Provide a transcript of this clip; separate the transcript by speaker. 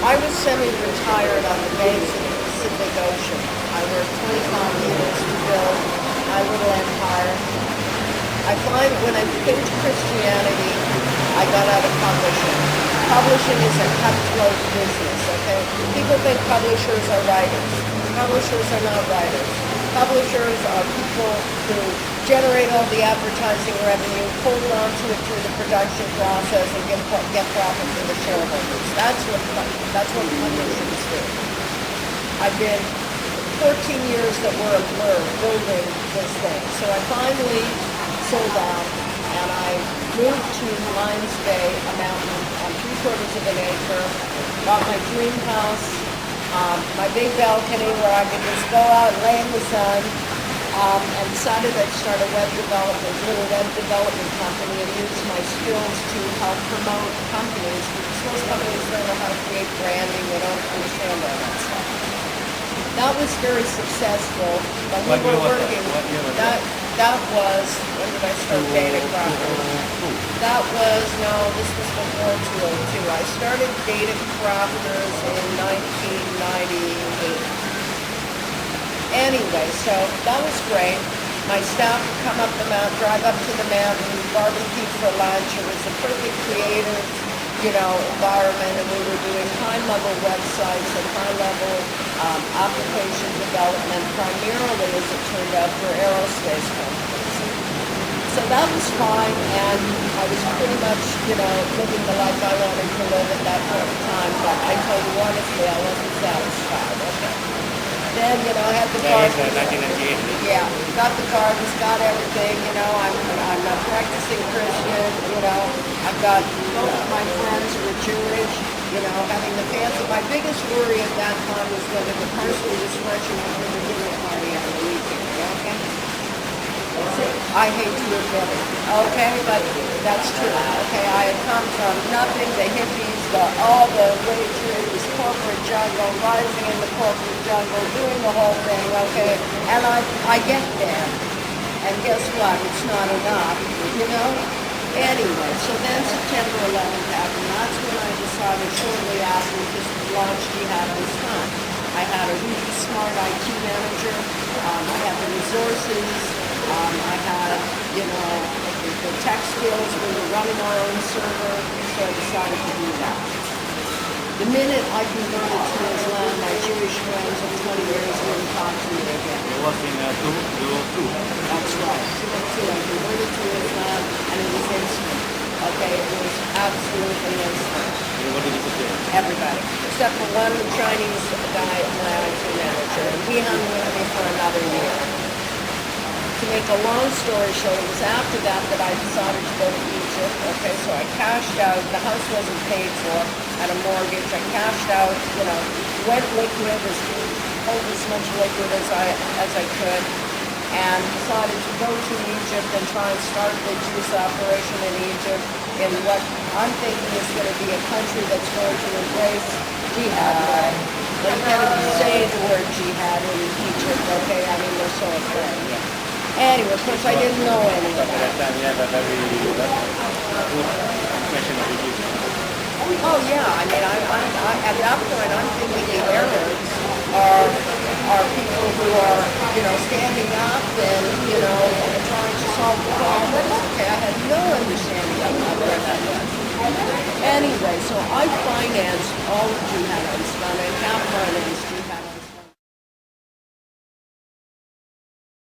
Speaker 1: I was semi-retired on the base of the Pacific Ocean. I worked 25 years to build my little empire. I find when I came to Christianity, I got out of publishing. Publishing is a cutthroat business, okay? People think publishers are writers. Publishers are not writers. Publishers are people who generate all the advertising revenue, hold on to it through the production process, and get profit for the shareholders. That's what publishers do. I've been 14 years that were a blur building this thing. So I finally sold out, and I moved to Lions Bay, a mountain on 3/4 of an acre, got my dream house, my big balcony where I could just go out and lay in the sun, and decided I'd start a little web development company and use my skills to help promote companies, because most companies don't know how to create branding, they don't understand all that stuff. That was very successful, but we were working, that was, when did I start Data Crafters? That was, no, this was before 2002. I started Data Crafters in 1998. Anyway, so that was great. My staff would come up the mountain, drive up to the mountain, barbecue for lunch. It was a perfect creative, environment, and we were doing high-level websites and high-level application development, primarily, as it turned out, for aerospace companies. So that was fine, and I was pretty much, living the life I wanted to live at that point in time, but I told you honestly, I wasn't satisfied. Okay. Then, I had the gardens. Yeah, got the gardens, got everything, I'm a practicing Christian, I've got both of my friends who are Jewish, having the fancy. My biggest worry at that time was whether the parsley was fresh enough for the dinner party on the weekend, okay? I hate to admit it, okay, but that's true, okay? I had come from nothing, the hippies, all the way through this corporate jungle, rising in the corporate jungle, doing the whole thing, okay? And I get there, and guess what? It's not enough, Anyway, so then September 11th happened. That's when I decided shortly after just to launch Jihad on Sun. I had a really smart IT manager. I had the resources. I had, the tech skills. We were running our own server, so I decided to do that. The minute I converted to Islam, my Jewish friends of 20 years wouldn't talk to me again.
Speaker 2: It was in 2002.
Speaker 1: That's right. 2002. I converted to Islam, and it was instant. Okay, it was absolutely instant.
Speaker 2: What did you say?
Speaker 1: Everybody, except for one Chinese guy, my IT manager, and he hung with me for another year. To make a long story short, it was after that I decided to go to Egypt. Okay, so I cashed out. The house wasn't paid for, had a mortgage. I cashed out, went liquid, hold as much liquid as I could, and decided to go to Egypt and try and start the juice operation in Egypt in what I'm thinking is going to be a country that's going to embrace jihad. Right? But you can't even say the word jihad in Egypt, okay? I mean, they're so afraid. Anyway, of course, I didn't know any of that.
Speaker 2: At that time, you have a very good impression of Egypt.
Speaker 1: Oh yeah, I mean, I at that point, I'm thinking the Arabs are people who are, standing up and, trying to solve the problems. Okay, I had no understanding of where that was. Anyway, so I financed all of Jihad on Sun and half financed